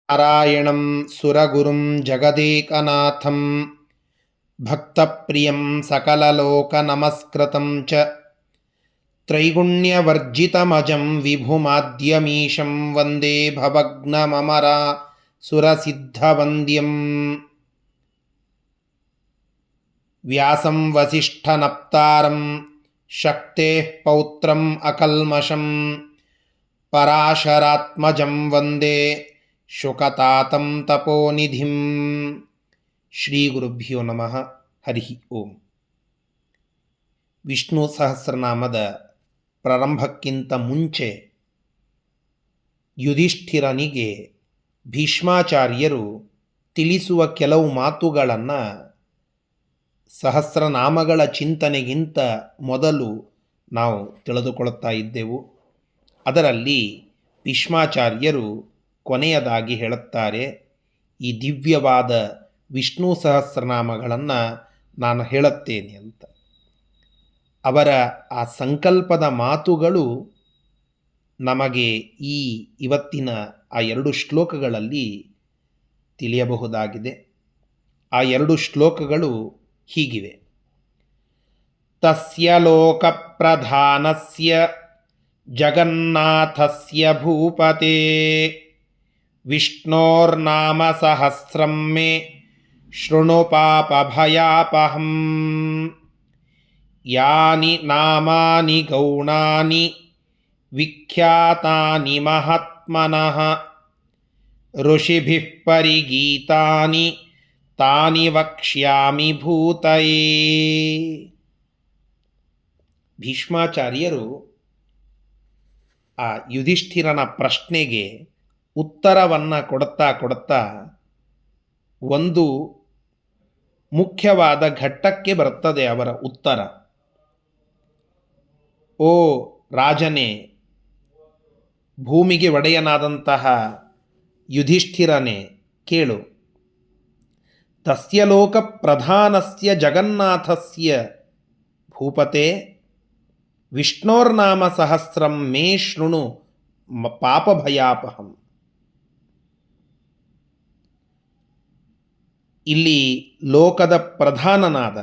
ನಾರಾಯಣಂ ಸುರಗುರುಂ ಜಗದೇಕನಾಥಂ ಭಕ್ತಪ್ರಿಯಂ ಸಕಲಲೋಕನಮಸ್ಕೃತಂ ಚ ತ್ರೈಗುಣ್ಯವರ್ಜಿತಮಜಂ ವಿಭುಮಾದ್ಯಮೀಶಂ ವಂದೇ ಭವಗ್ನಮಮರ ಸುರಸಿದ್ಧವಂದ್ಯಂ ವ್ಯಾಸಂ ವಸಿಷ್ಠನಪ್ತಾರಂ ಶಕ್ತೇಃ ಪೌತ್ರಂ ಅಕಲ್ಮಷಂ ಪರಾಶರಾತ್ಮಜಂ ವಂದೇ ಶುಕತಾತಂ ತಪೋನಿಧಿಂ. ಶ್ರೀ ಗುರುಭ್ಯೋ ನಮಃ. ಹರಿ ಓಂ. ವಿಷ್ಣು ಸಹಸ್ರನಾಮದ ಪ್ರಾರಂಭಕ್ಕಿಂತ ಮುಂಚೆ ಯುಧಿಷ್ಠಿರನಿಗೆ ಭೀಷ್ಮಾಚಾರ್ಯರು ತಿಳಿಸುವ ಕೆಲವು ಮಾತುಗಳನ್ನು ಸಹಸ್ರನಾಮಗಳ ಚಿಂತನೆಗಿಂತ ಮೊದಲು ನಾವು ತಿಳಿದುಕೊಳ್ಳುತ್ತಾ ಇದ್ದೆವು. ಅದರಲ್ಲಿ ಭೀಷ್ಮಾಚಾರ್ಯರು ಕೊನೆಯದಾಗಿ ಹೇಳುತ್ತಾರೆ, ಈ ದಿವ್ಯವಾದ ವಿಷ್ಣು ಸಹಸ್ರನಾಮಗಳನ್ನು ನಾನು ಹೇಳುತ್ತೇನೆ ಅಂತ. ಅವರ ಆ ಸಂಕಲ್ಪದ ಮಾತುಗಳು ನಮಗೆ ಇವತ್ತಿನ ಆ 2 ಶ್ಲೋಕಗಳಲ್ಲಿ ತಿಳಿಯಬಹುದಾಗಿದೆ. ಆ 2 ಶ್ಲೋಕಗಳು ಹೀಗಿವೆ. ತಸ್ಯ ಲೋಕಪ್ರಧಾನಸ್ಯ ಜಗನ್ನಾಥಸ್ಯ ಭೂಪತೆ ವಿಷ್ಣೋರ್ನಾಮ ಸಹಸ್ರಂ ಮೇ ಶೃಣು ಪಾಪಭಯಾಪಹಂ. ಯಾನಿ ನಾಮಾನಿ ಗೌಣಾನಿ ವಿಖ್ಯಾತಾನಿ ಮಹಾತ್ಮನಃ ಋಷಿಭಿಃ ಪರಿಗೀತಾನಿ ತಾನಿ ವಕ್ಷ್ಯಾಮಿ ಭೂತಯೇ. ಭೀಷ್ಮಾಚಾರ್ಯರು ಆ ಯುಧಿಷ್ಠಿರನ ಪ್ರಶ್ನೆಗೆ ಉತ್ತರವನ್ನು ಕೊಡುತ್ತಾ ಒಂದು ಮುಖ್ಯವಾದ ಘಟ್ಟಕ್ಕೆ ಬರುತ್ತದೆ ಅವರ ಉತ್ತರ. ಓ ರಾಜನೇ, ಭೂಮಿಗೆ ಒಡೆಯನಾದಂತಹ ಯುಧಿಷ್ಠಿರನೇ, ಕೇಳು. ತಸ್ಯ ಲೋಕ ಪ್ರಧಾನಸ್ಯ ಜಗನ್ನಾಥಸ್ಯ ಭೂಪತೆ ವಿಷ್ಣೋರ್ನಾಮ ಸಹಸ್ರಂ ಮೇ ಶೃಣು ಪಾಪಭಯಾಪಹಂ. ಇಲ್ಲಿ ಲೋಕದ ಪ್ರಧಾನನಾದ,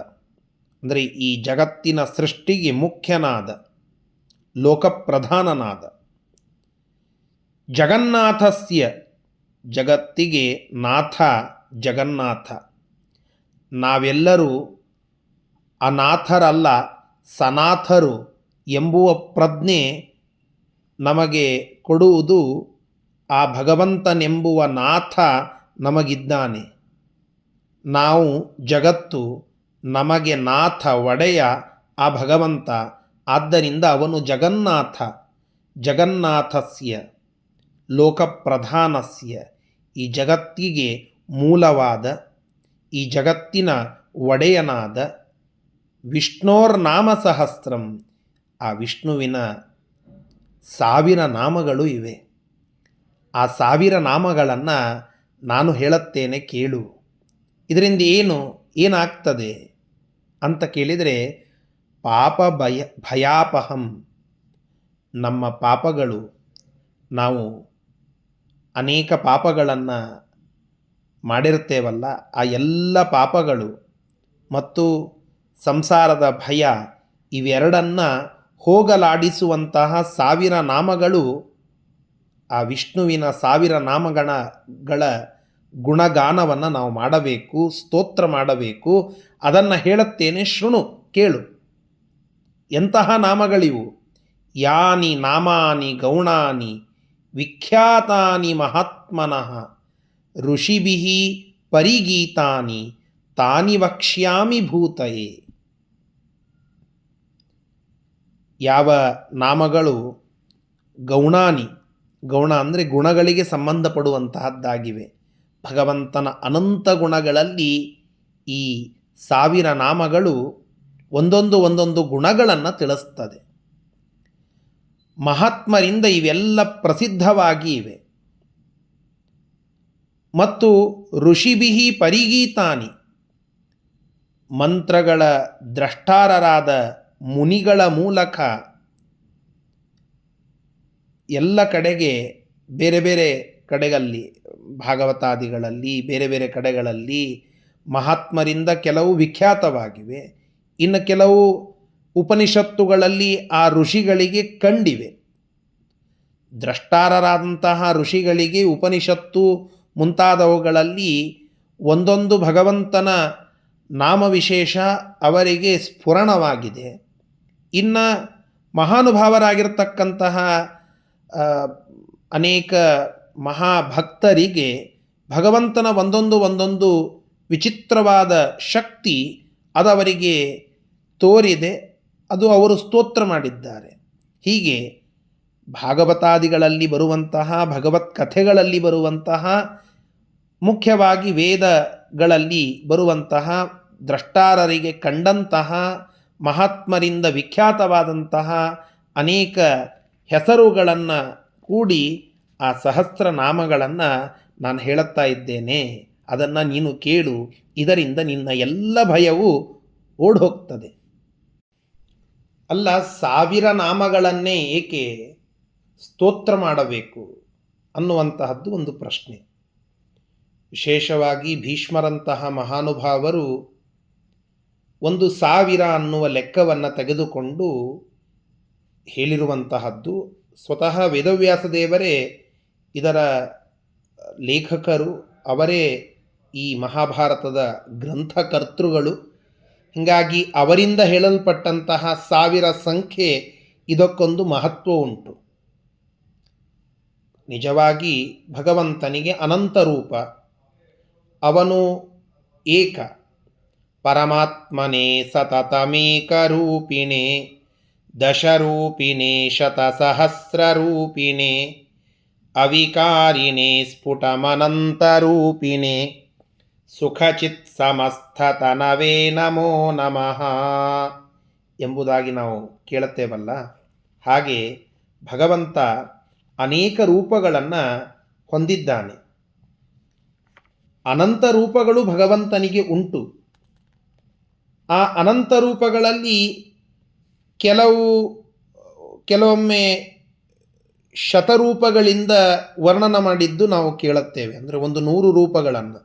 ಅಂದರೆ ಈ ಜಗತ್ತಿನ ಸೃಷ್ಟಿಗೆ ಮುಖ್ಯನಾದ, ಲೋಕಪ್ರಧಾನನಾದ ಜಗನ್ನಾಥಸ್ಯ, ಜಗತ್ತಿಗೆ ನಾಥ ಜಗನ್ನಾಥ. ನಾವೆಲ್ಲರೂ ಅನಾಥರಲ್ಲ, ಸನಾಥರು ಎಂಬುವ ಪ್ರಜ್ಞೆ ನಮಗೆ ಕೊಡುವುದು ಆ ಭಗವಂತನೆಂಬುವ ನಾಥ ನಮಗಿದ್ದಾನೆ. ನಾವು ಜಗತ್ತು, ನಮಗೆ ನಾಥ ಒಡೆಯ ಆ ಭಗವಂತ. ಆದ್ದರಿಂದ ಅವನು ಜಗನ್ನಾಥ. ಜಗನ್ನಾಥಸ್ಯ ಲೋಕಪ್ರಧಾನಸ್ಯ, ಈ ಜಗತ್ತಿಗೆ ಮೂಲವಾದ, ಈ ಜಗತ್ತಿನ ಒಡೆಯನಾದ ವಿಷ್ಣೋರ್ನಾಮ ಸಹಸ್ರಂ, ಆ ವಿಷ್ಣುವಿನ 1000 ನಾಮಗಳು ಇವೆ. ಆ 1000 ನಾಮಗಳನ್ನು ನಾನು ಹೇಳುತ್ತೇನೆ, ಕೇಳು. ಇದರಿಂದ ಏನಾಗ್ತದೆ ಅಂತ ಕೇಳಿದರೆ, ಭಯಾಪಹಂ, ನಮ್ಮ ಪಾಪಗಳು, ನಾವು ಅನೇಕ ಪಾಪಗಳನ್ನು ಮಾಡಿರ್ತೇವಲ್ಲ, ಆ ಎಲ್ಲ ಪಾಪಗಳು ಮತ್ತು ಸಂಸಾರದ ಭಯ, ಇವೆರಡನ್ನು ಹೋಗಲಾಡಿಸುವಂತಹ 1000 ನಾಮಗಳು, ಆ ವಿಷ್ಣುವಿನ 1000 ನಾಮಗಳ ಗುಣಗಾನವನ್ನು ನಾವು ಮಾಡಬೇಕು, ಸ್ತೋತ್ರ ಮಾಡಬೇಕು. ಅದನ್ನು ಹೇಳುತ್ತೇನೆ, ಶೃಣು, ಕೇಳು. ಎಂತಹ ನಾಮಗಳಿವು? ಯಾನಿ ನಾಮಾನಿ ಗೌಣಾನಿ ವಿಖ್ಯಾತಾನಿ ಮಹಾತ್ಮನಃ ಋಷಿಭಿಃ ಪರಿಗೀತಾನಿ ತಾನಿ ವಕ್ಷ್ಯಾಮಿ ಭೂತಯೇ. ಯಾವ ನಾಮಗಳು ಗೌಣಾನಿ, ಗೌಣ ಅಂದರೆ ಗುಣಗಳಿಗೆ ಸಂಬಂಧಪಡುವಂತಹದ್ದಾಗಿವೆ. ಭಗವಂತನ ಅನಂತ ಗುಣಗಳಲ್ಲಿ ಈ 1000 ನಾಮಗಳು ಒಂದೊಂದು ಗುಣಗಳನ್ನು ತಿಳಿಸ್ತದೆ. ಮಹಾತ್ಮರಿಂದ ಇವೆಲ್ಲ ಪ್ರಸಿದ್ಧವಾಗಿ ಇವೆ. ಮತ್ತು ಋಷಿಭಿಃ ಪರಿಗೀತಾನಿ, ಮಂತ್ರಗಳ ದ್ರಷ್ಟಾರರಾದ ಮುನಿಗಳ ಮೂಲಕ ಎಲ್ಲ ಕಡೆಗೆ ಬೇರೆ ಬೇರೆ ಕಡೆಗಳಲ್ಲಿ ಭಾಗವತಾದಿಗಳಲ್ಲಿ ಬೇರೆ ಬೇರೆ ಕಡೆಗಳಲ್ಲಿ ಮಹಾತ್ಮರಿಂದ ಕೆಲವು ವಿಖ್ಯಾತವಾಗಿವೆ. ಇನ್ನು ಕೆಲವು ಉಪನಿಷತ್ತುಗಳಲ್ಲಿ ಆ ಋಷಿಗಳಿಗೆ ಕಂಡಿವೆ. ದ್ರಷ್ಟಾರರಾದಂತಹ ಋಷಿಗಳಿಗೆ ಉಪನಿಷತ್ತು ಮುಂತಾದವುಗಳಲ್ಲಿ ಒಂದೊಂದು ಭಗವಂತನ ನಾಮವಿಶೇಷ ಅವರಿಗೆ ಸ್ಫುರಣವಾಗಿದೆ. ಇನ್ನು ಮಹಾನುಭಾವರಾಗಿರ್ತಕ್ಕಂತಹ ಅನೇಕ ಮಹಾಭಕ್ತರಿಗೆ ಭಗವಂತನ ಒಂದೊಂದು ವಿಚಿತ್ರವಾದ ಶಕ್ತಿ ಅದವರಿಗೆ ತೋರಿದೆ, ಅದು ಅವರು ಸ್ತೋತ್ರ ಮಾಡಿದ್ದಾರೆ. ಹೀಗೆ ಭಾಗವತಾದಿಗಳಲ್ಲಿ ಬರುವಂತಹ ಭಗವತ್ ಕಥೆಗಳಲ್ಲಿ ಬರುವಂತಹ ಮುಖ್ಯವಾಗಿ ವೇದಗಳಲ್ಲಿ ಬರುವಂತಹ ದ್ರಷ್ಟಾರರಿಗೆ ಕಂಡಂತಹ ಮಹಾತ್ಮರಿಂದ ವಿಖ್ಯಾತವಾದಂತಹ ಅನೇಕ ಹೆಸರುಗಳನ್ನು ಕೂಡಿ ಆ ಸಹಸ್ರನಾಮಗಳನ್ನು ನಾನು ಹೇಳುತ್ತಾ ಇದ್ದೇನೆ. ಅದನ್ನು ನೀನು ಕೇಳು, ಇದರಿಂದ ನಿನ್ನ ಎಲ್ಲ ಭಯವೂ ಓಡ್ಹೋಗ್ತದೆ. ಅಲ್ಲ, 1000 ನಾಮಗಳನ್ನೇ ಏಕೆ ಸ್ತೋತ್ರ ಮಾಡಬೇಕು ಅನ್ನುವಂತಹದ್ದು ಒಂದು ಪ್ರಶ್ನೆ. ವಿಶೇಷವಾಗಿ ಭೀಷ್ಮರಂತಹ ಮಹಾನುಭಾವರು 1000 ಅನ್ನುವ ಲೆಕ್ಕವನ್ನು ತೆಗೆದುಕೊಂಡು ಹೇಳಿರುವಂತಹದ್ದು. ಸ್ವತಃ ವೇದವ್ಯಾಸ ದೇವರೇ ಇದರ ಲೇಖಕರು, ಅವರೇ ಈ ಮಹಾಭಾರತದ ಗ್ರಂಥಕರ್ತೃಗಳು. ಹೀಗಾಗಿ ಅವರಿಂದ ಹೇಳಲ್ಪಟ್ಟಂತಹ 1000 ಸಂಖ್ಯೆ ಇದಕ್ಕೊಂದು ಮಹತ್ವ ಉಂಟು. ನಿಜವಾಗಿ ಭಗವಂತನಿಗೆ ಅನಂತ ರೂಪ, ಅವನು ಏಕ. ಪರಮಾತ್ಮನೇ ಸತತಮೇಕರೂಪಿಣೆ ದಶರೂಪಿಣೆ ಶತಸಹಸ್ರರೂಪಿಣೆ ಅವಿಕಾರಿಣೆ ಸ್ಫುಟಮನಂತರೂಪಿಣೆ ಸುಖಚಿತ್ ಸಮಸ್ತತನವೇ ನಮೋ ನಮಃ ಎಂಬುದಾಗಿ ನಾವು ಕೇಳುತ್ತೇವಲ್ಲ, ಹಾಗೆ ಭಗವಂತ ಅನೇಕ ರೂಪಗಳನ್ನು ಹೊಂದಿದ್ದಾನೆ. ಅನಂತ ರೂಪಗಳು ಭಗವಂತನಿಗೆ ಉಂಟು. ಆ ಅನಂತ ರೂಪಗಳಲ್ಲಿ ಕೆಲವೊಮ್ಮೆ ಶತರೂಪಗಳಿಂದ ವರ್ಣನ ಮಾಡಿದ್ದು ನಾವು ಕೇಳುತ್ತೇವೆ. ಅಂದರೆ 100 ರೂಪಗಳನ್ನು.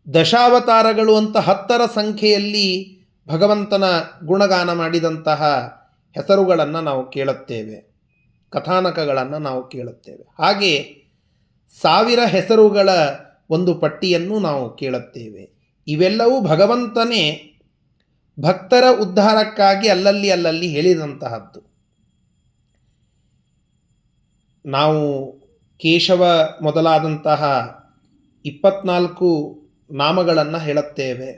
ದಶಾವತಾರಗಳು ಅಂತ 10ರ ಸಂಖ್ಯೆಯಲ್ಲಿ ಭಗವಂತನ ಗುಣಗಾನ ಮಾಡಿದಂತಹ ಹೆಸರುಗಳನ್ನು ನಾವು ಕೇಳುತ್ತೇವೆ, ಕಥಾನಕಗಳನ್ನು ನಾವು ಕೇಳುತ್ತೇವೆ. ಹಾಗೆ 1000 ಹೆಸರುಗಳ ಒಂದು ಪಟ್ಟಿಯನ್ನು ನಾವು ಕೇಳುತ್ತೇವೆ. ಇವೆಲ್ಲವೂ ಭಗವಂತನೇ ಭಕ್ತರ ಉದ್ಧಾರಕ್ಕಾಗಿ ಅಲ್ಲಲ್ಲಿ ಹೇಳಿದಂತಹದ್ದು. ನಾವು ಕೇಶವ ಮೊದಲಾದಂತಹ 24 ನಾಮಗಳನ್ನು ಹೇಳುತ್ತೇವೆ.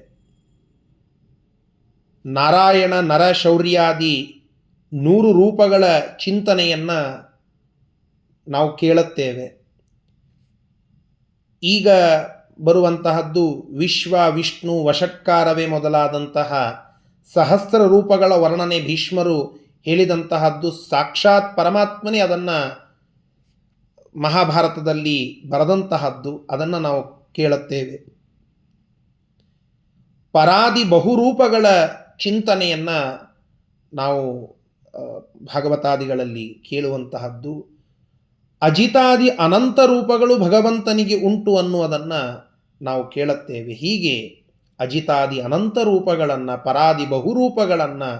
ನಾರಾಯಣ ನರಶೌರ್ಯಾದಿ 100 ರೂಪಗಳ ಚಿಂತನೆಯನ್ನು ನಾವು ಕೇಳುತ್ತೇವೆ. ಈಗ ಬರುವಂತಹದ್ದು ವಿಶ್ವ ವಿಷ್ಣು ವಷಟ್ಕಾರವೇ ಮೊದಲಾದಂತಹ ಸಹಸ್ರ ರೂಪಗಳ ವರ್ಣನೆ ಭೀಷ್ಮರು ಹೇಳಿದಂತಹದ್ದು. ಸಾಕ್ಷಾತ್ ಪರಮಾತ್ಮನೇ ಅದನ್ನು ಮಹಾಭಾರತದಲ್ಲಿ ಬರೆದಂತಹದ್ದು, ಅದನ್ನು ನಾವು ಕೇಳುತ್ತೇವೆ. ಪರಾದಿ ಬಹುರೂಪಗಳ ಚಿಂತನೆಯನ್ನು ನಾವು ಭಾಗವತಾದಿಗಳಲ್ಲಿ ಕೇಳುವಂತಹದ್ದು. ಅಜಿತಾದಿ ಅನಂತ ರೂಪಗಳು ಭಗವಂತನಿಗೆ ಉಂಟು ಅನ್ನುವುದನ್ನು ನಾವು ಕೇಳುತ್ತೇವೆ. ಹೀಗೆ ಅಜಿತಾದಿ ಅನಂತ ರೂಪಗಳನ್ನು, ಪರಾದಿ ಬಹುರೂಪಗಳನ್ನು,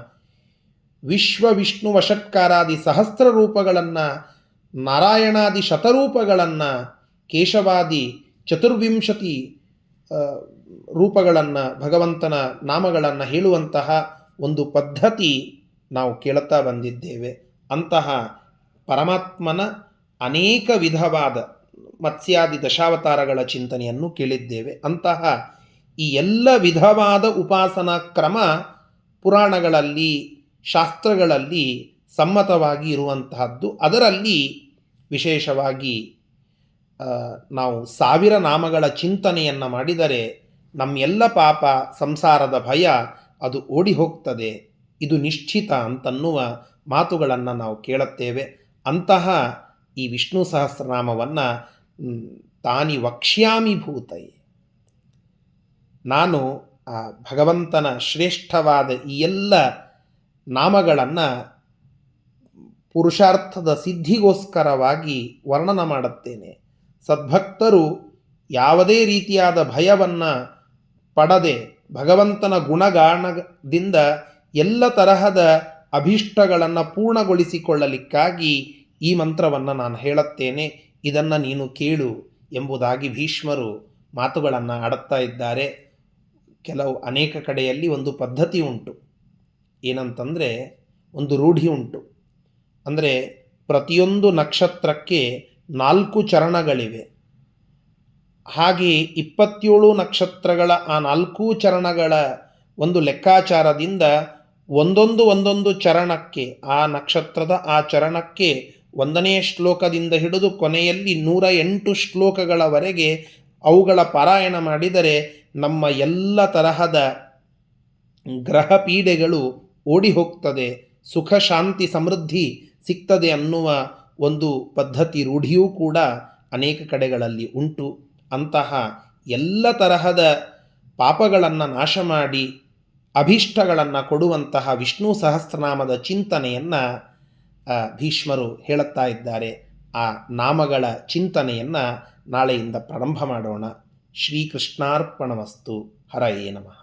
ವಿಶ್ವ ವಿಷ್ಣು ವಷಟ್ಕಾರಾದಿ ಸಹಸ್ರ ರೂಪಗಳನ್ನು, ನಾರಾಯಣಾದಿ ಶತರೂಪಗಳನ್ನು, ಕೇಶವಾದಿ 24 ರೂಪಗಳನ್ನು, ಭಗವಂತನ ನಾಮಗಳನ್ನು ಹೇಳುವಂತಹ ಒಂದು ಪದ್ಧತಿ ನಾವು ಕೇಳುತ್ತಾ ಬಂದಿದ್ದೇವೆ. ಅಂತಹ ಪರಮಾತ್ಮನ ಅನೇಕ ವಿಧವಾದ ಮತ್ಸ್ಯಾದಿ ದಶಾವತಾರಗಳ ಚಿಂತನೆಯನ್ನು ಕೇಳಿದ್ದೇವೆ. ಅಂತಹ ಈ ಎಲ್ಲ ವಿಧವಾದ ಉಪಾಸನಾ ಕ್ರಮ ಪುರಾಣಗಳಲ್ಲಿ ಶಾಸ್ತ್ರಗಳಲ್ಲಿ ಸಮ್ಮತವಾಗಿ ಇರುವಂತಹದ್ದು. ಅದರಲ್ಲಿ ವಿಶೇಷವಾಗಿ ನಾವು 1000 ನಾಮಗಳ ಚಿಂತನೆಯನ್ನು ಮಾಡಿದರೆ ನಮ್ಮೆಲ್ಲ ಪಾಪ ಸಂಸಾರದ ಭಯ ಅದು ಓಡಿ ಹೋಗ್ತದೆ, ಇದು ನಿಶ್ಚಿತ ಅಂತನ್ನುವ ಮಾತುಗಳನ್ನು ನಾವು ಕೇಳುತ್ತೇವೆ. ಅಂತಹ ಈ ವಿಷ್ಣು ಸಹಸ್ರನಾಮವನ್ನು ತಾನಿ ವಕ್ಷ್ಯಾಮಿ ಭೂತೈ, ನಾನು ಆ ಭಗವಂತನ ಶ್ರೇಷ್ಠವಾದ ಈ ಎಲ್ಲ ನಾಮಗಳನ್ನು ಪುರುಷಾರ್ಥದ ಸಿದ್ಧಿಗೋಸ್ಕರವಾಗಿ ವರ್ಣನ ಮಾಡುತ್ತೇನೆ. ಸದ್ಭಕ್ತರು ಯಾವುದೇ ರೀತಿಯಾದ ಭಯವನ್ನು ಪಡದೆ ಭಗವಂತನ ಗುಣಗಾನದಿಂದ ಎಲ್ಲ ತರಹದ ಅಭೀಷ್ಟಗಳನ್ನು ಪೂರ್ಣಗೊಳಿಸಿಕೊಳ್ಳಲಿಕ್ಕಾಗಿ ಈ ಮಂತ್ರವನ್ನು ನಾನು ಹೇಳುತ್ತೇನೆ, ಇದನ್ನು ನೀನು ಕೇಳು ಎಂಬುದಾಗಿ ಭೀಷ್ಮರು ಮಾತುಗಳನ್ನು ಆಡುತ್ತಾ ಇದ್ದಾರೆ. ಅನೇಕ ಕಡೆಯಲ್ಲಿ ಒಂದು ಪದ್ಧತಿ ಉಂಟು, ಏನಂತಂದರೆ ಒಂದು ರೂಢಿ ಉಂಟು. ಅಂದರೆ ಪ್ರತಿಯೊಂದು ನಕ್ಷತ್ರಕ್ಕೆ 4 ಚರಣಗಳಿವೆ. ಹಾಗೆ 27 ನಕ್ಷತ್ರಗಳ ಆ 4 ಚರಣಗಳ ಒಂದು ಲೆಕ್ಕಾಚಾರದಿಂದ ಒಂದೊಂದು ಚರಣಕ್ಕೆ, ಆ ನಕ್ಷತ್ರದ ಆ ಚರಣಕ್ಕೆ 1ನೇ ಶ್ಲೋಕದಿಂದ ಹಿಡಿದು ಕೊನೆಯಲ್ಲಿ 108 ಶ್ಲೋಕಗಳವರೆಗೆ ಅವುಗಳ ಪಾರಾಯಣ ಮಾಡಿದರೆ ನಮ್ಮ ಎಲ್ಲ ತರಹದ ಗ್ರಹ ಪೀಡೆಗಳು ಓಡಿ ಹೋಗ್ತದೆ, ಸುಖ ಶಾಂತಿ ಸಮೃದ್ಧಿ ಸಿಗ್ತದೆ ಅನ್ನುವ ಒಂದು ಪದ್ಧತಿ ರೂಢಿಯೂ ಕೂಡ ಅನೇಕ ಕಡೆಗಳಲ್ಲಿ ಉಂಟು. ಅಂತಹ ಎಲ್ಲ ತರಹದ ಪಾಪಗಳನ್ನು ನಾಶ ಮಾಡಿ ಅಭೀಷ್ಟಗಳನ್ನು ಕೊಡುವಂತಹ ವಿಷ್ಣು ಸಹಸ್ರನಾಮದ ಚಿಂತನೆಯನ್ನು ಭೀಷ್ಮರು ಹೇಳುತ್ತಾ ಇದ್ದಾರೆ. ಆ ನಾಮಗಳ ಚಿಂತನೆಯನ್ನು ನಾಳೆಯಿಂದ ಪ್ರಾರಂಭ ಮಾಡೋಣ. ಶ್ರೀಕೃಷ್ಣಾರ್ಪಣಮಸ್ತು. ಹರಯೇ ನಮಃ.